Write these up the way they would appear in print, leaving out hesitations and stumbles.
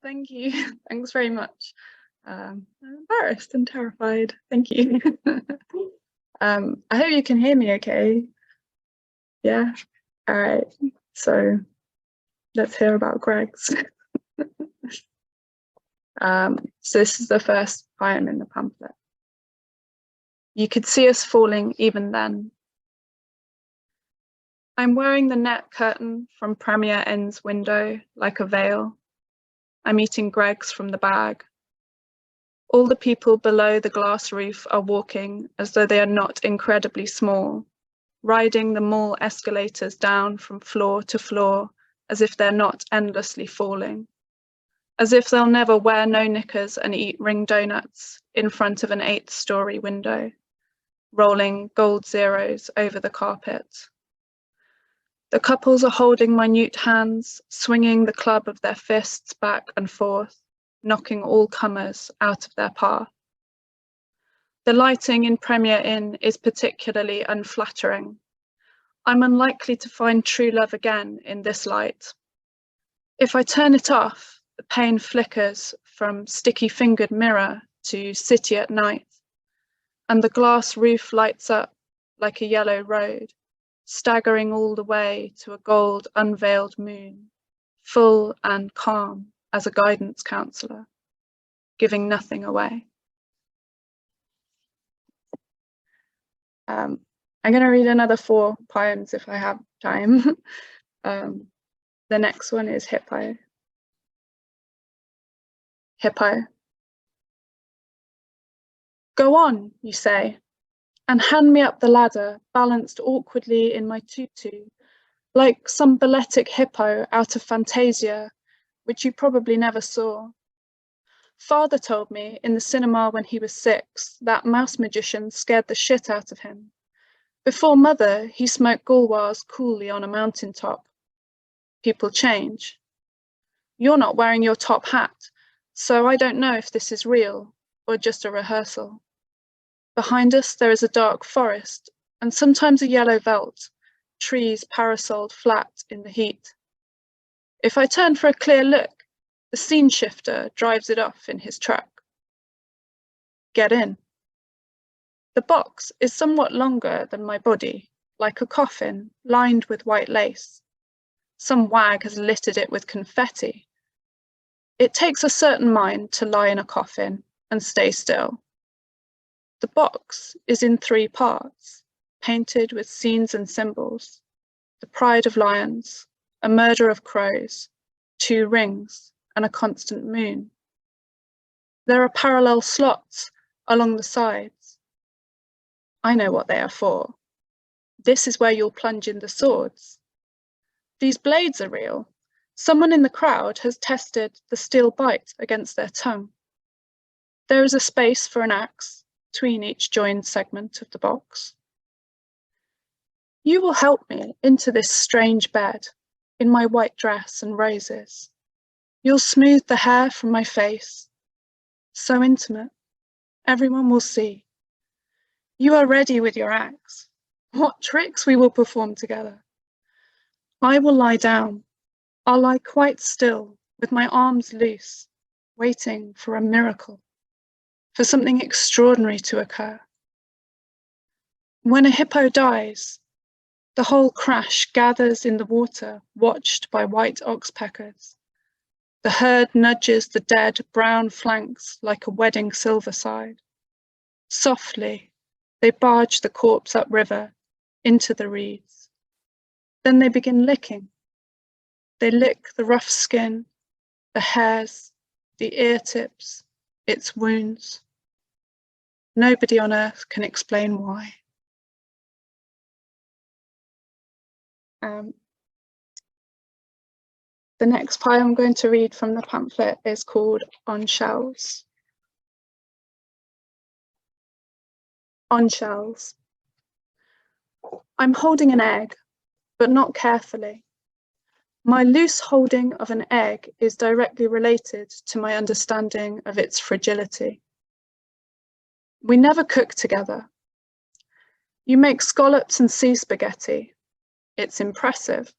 Thank you. Thanks very much. I'm embarrassed and terrified. Thank you. I hope you can hear me okay. Yeah. All right. So let's hear about Greg's. So this is the first poem in the pamphlet. You could see us falling even then. I'm wearing the net curtain from Premier N's window like a veil. I'm eating Greg's from the bag. All the people below the glass roof are walking as though they are not incredibly small, riding the mall escalators down from floor to floor as if they're not endlessly falling, as if they'll never wear no knickers and eat ring donuts in front of an 8th-story window, rolling gold zeros over the carpet. The couples are holding minute hands, swinging the club of their fists back and forth, knocking all comers out of their path. The lighting in Premier Inn is particularly unflattering. I'm unlikely to find true love again in this light. If I turn it off, the pane flickers from sticky-fingered mirror to city at night, and the glass roof lights up like a yellow road, staggering all the way to a gold unveiled moon, full and calm as a guidance counselor, giving nothing away. I'm going to read another 4 poems if I have time. The next one is Hippo. Hippo. Go on, you say, and hand me up the ladder, balanced awkwardly in my tutu, like some balletic hippo out of Fantasia, which you probably never saw. Father told me in the cinema when he was 6 that mouse magician scared the shit out of him. Before Mother, he smoked gulwars coolly on a mountaintop. People change. You're not wearing your top hat, so I don't know if this is real or just a rehearsal. Behind us, there is a dark forest and sometimes a yellow veldt, trees parasoled flat in the heat. If I turn for a clear look, the scene shifter drives it off in his truck. Get in. The box is somewhat longer than my body, like a coffin lined with white lace. Some wag has littered it with confetti. It takes a certain mind to lie in a coffin and stay still. The box is in 3 parts, painted with scenes and symbols. The pride of lions, a murder of crows, 2 rings, and a constant moon. There are parallel slots along the sides. I know what they are for. This is where you'll plunge in the swords. These blades are real. Someone in the crowd has tested the steel bite against their tongue. There is a space for an axe between each joined segment of the box. You will help me into this strange bed in my white dress and roses. You'll smooth the hair from my face. So intimate, everyone will see. You are ready with your axe. What tricks we will perform together. I will lie down. I'll lie quite still with my arms loose, waiting for a miracle, for something extraordinary to occur. When a hippo dies, the whole crash gathers in the water, watched by white oxpeckers. The herd nudges the dead brown flanks like a wedding silverside. Softly, they barge the corpse upriver into the reeds. Then they begin licking. They lick the rough skin, the hairs, the ear tips, its wounds. Nobody on earth can explain why. The next poem I'm going to read from the pamphlet is called On Shells. On shells. I'm holding an egg, but not carefully. My loose holding of an egg is directly related to my understanding of its fragility. We never cook together. You make scallops and sea spaghetti. It's impressive.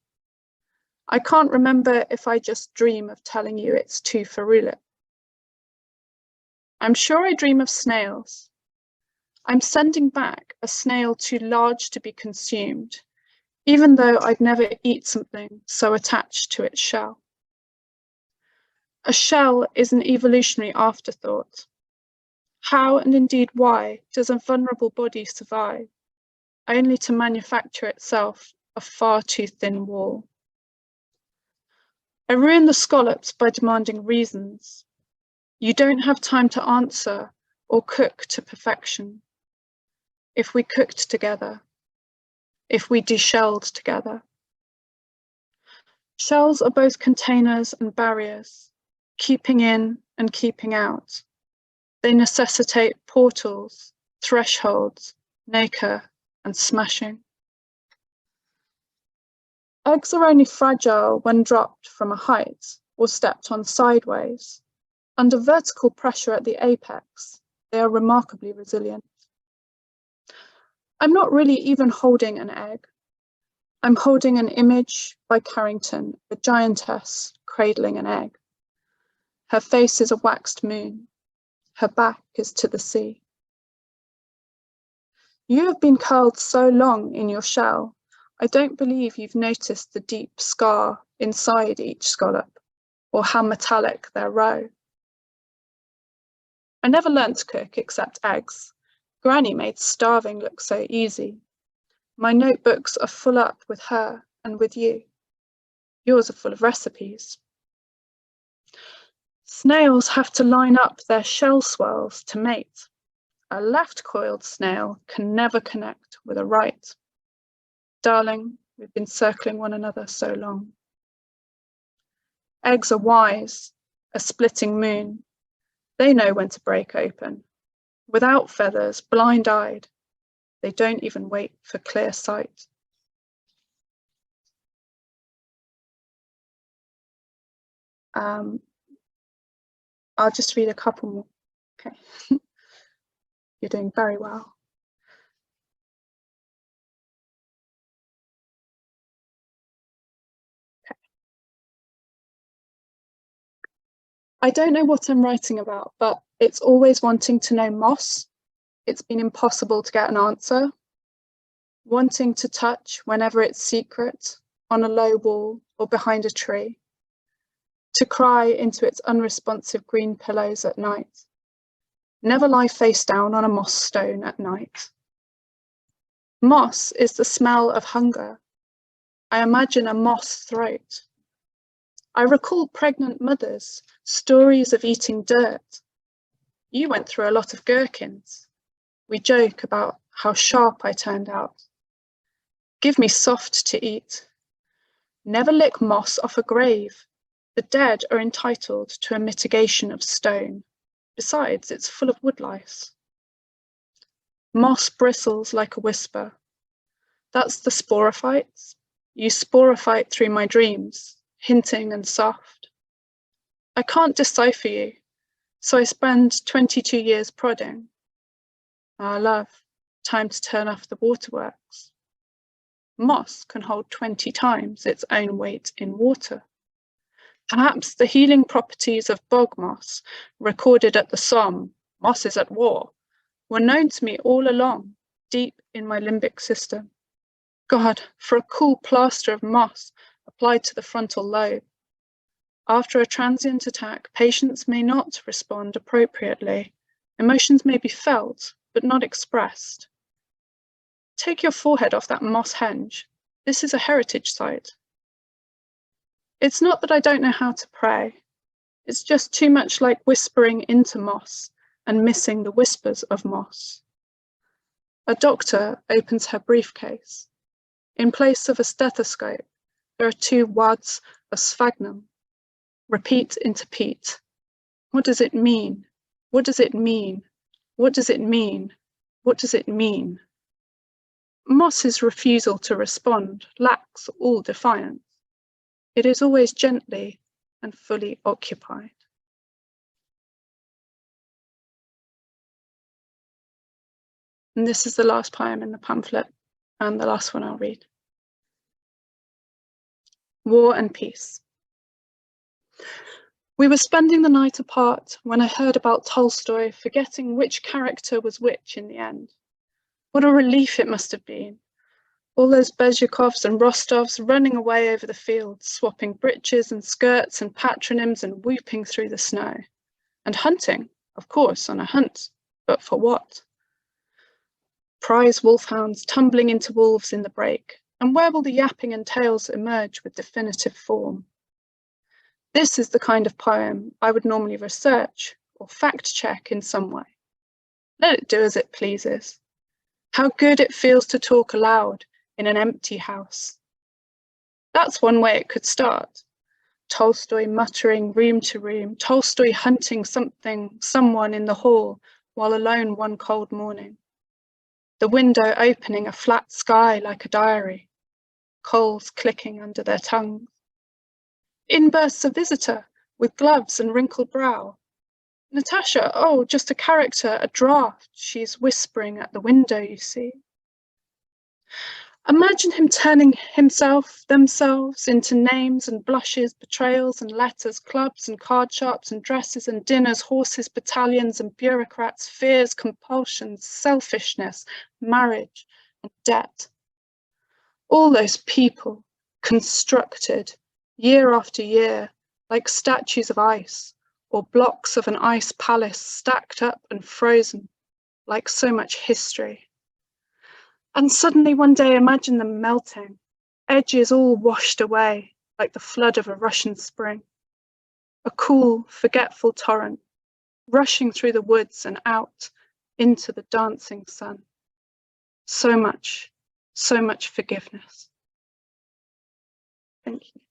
I can't remember if I just dream of telling you it's too ferulate. I'm sure I dream of snails. I'm sending back a snail too large to be consumed, even though I'd never eat something so attached to its shell. A shell is an evolutionary afterthought. How and indeed why does a vulnerable body survive, only to manufacture itself a far too thin wall? I ruin the scallops by demanding reasons. You don't have time to answer or cook to perfection. If we cooked together, if we deshelled together. Shells are both containers and barriers, keeping in and keeping out. They necessitate portals, thresholds, nacre, and smashing. Eggs are only fragile when dropped from a height or stepped on sideways. Under vertical pressure at the apex, they are remarkably resilient. I'm not really even holding an egg. I'm holding an image by Carrington, a giantess cradling an egg. Her face is a waxed moon. Her back is to the sea. You have been curled so long in your shell, I don't believe you've noticed the deep scar inside each scallop, or how metallic their roe. I never learnt to cook except eggs. Granny made starving look so easy. My notebooks are full up with her and with you. Yours are full of recipes. Snails have to line up their shell swells to mate. A left-coiled snail can never connect with a right. Darling, we've been circling one another so long. Eggs are wise, a splitting moon. They know when to break open. Without feathers, blind-eyed, they don't even wait for clear sight. I'll just read a couple more. Okay. You're doing very well. Okay. I don't know what I'm writing about, but it's always wanting to know moss. It's been impossible to get an answer. Wanting to touch whenever it's secret, on a low wall or behind a tree. To cry into its unresponsive green pillows at night. Never lie face down on a moss stone at night. Moss is the smell of hunger. I imagine a moss throat. I recall pregnant mothers, stories of eating dirt. You went through a lot of gherkins. We joke about how sharp I turned out. Give me soft to eat. Never lick moss off a grave. The dead are entitled to a mitigation of stone. Besides, it's full of woodlice. Moss bristles like a whisper. That's the sporophytes. You sporophyte through my dreams, hinting and soft. I can't decipher you, so I spend 22 years prodding. Ah, love, time to turn off the waterworks. Moss can hold 20 times its own weight in water. Perhaps the healing properties of bog moss, recorded at the Somme, moss is at war, were known to me all along, deep in my limbic system. God, for a cool plaster of moss applied to the frontal lobe. After a transient attack, patients may not respond appropriately. Emotions may be felt, but not expressed. Take your forehead off that moss henge. This is a heritage site. It's not that I don't know how to pray. It's just too much like whispering into moss and missing the whispers of moss. A doctor opens her briefcase. In place of a stethoscope, there are 2 wads of sphagnum. Repeat into peat. What does it mean? What does it mean? What does it mean? What does it mean? Moss's refusal to respond lacks all defiance. It is always gently and fully occupied. And this is the last poem in the pamphlet, and the last one I'll read. War and Peace. We were spending the night apart when I heard about Tolstoy forgetting which character was which in the end. What a relief it must have been. All those Bezhukovs and Rostovs running away over the fields, swapping breeches and skirts and patronyms and whooping through the snow. And hunting, of course, on a hunt, but for what? Prize wolfhounds tumbling into wolves in the break, and where will the yapping and tales emerge with definitive form? This is the kind of poem I would normally research or fact-check in some way. Let it do as it pleases. How good it feels to talk aloud in an empty house. That's one way it could start. Tolstoy muttering room to room, Tolstoy hunting someone in the hall while alone one cold morning. The window opening a flat sky like a diary, coals clicking under their tongues. In bursts a visitor with gloves and wrinkled brow. Natasha, oh, just a character, a draft, she's whispering at the window, you see. Imagine him turning themselves into names and blushes, betrayals and letters, clubs and card sharps and dresses and dinners, horses, battalions and bureaucrats, fears, compulsions, selfishness, marriage and debt. All those people constructed year after year like statues of ice or blocks of an ice palace stacked up and frozen like so much history. And suddenly one day imagine them melting, edges all washed away like the flood of a Russian spring. A cool, forgetful torrent rushing through the woods and out into the dancing sun. So much forgiveness. Thank you.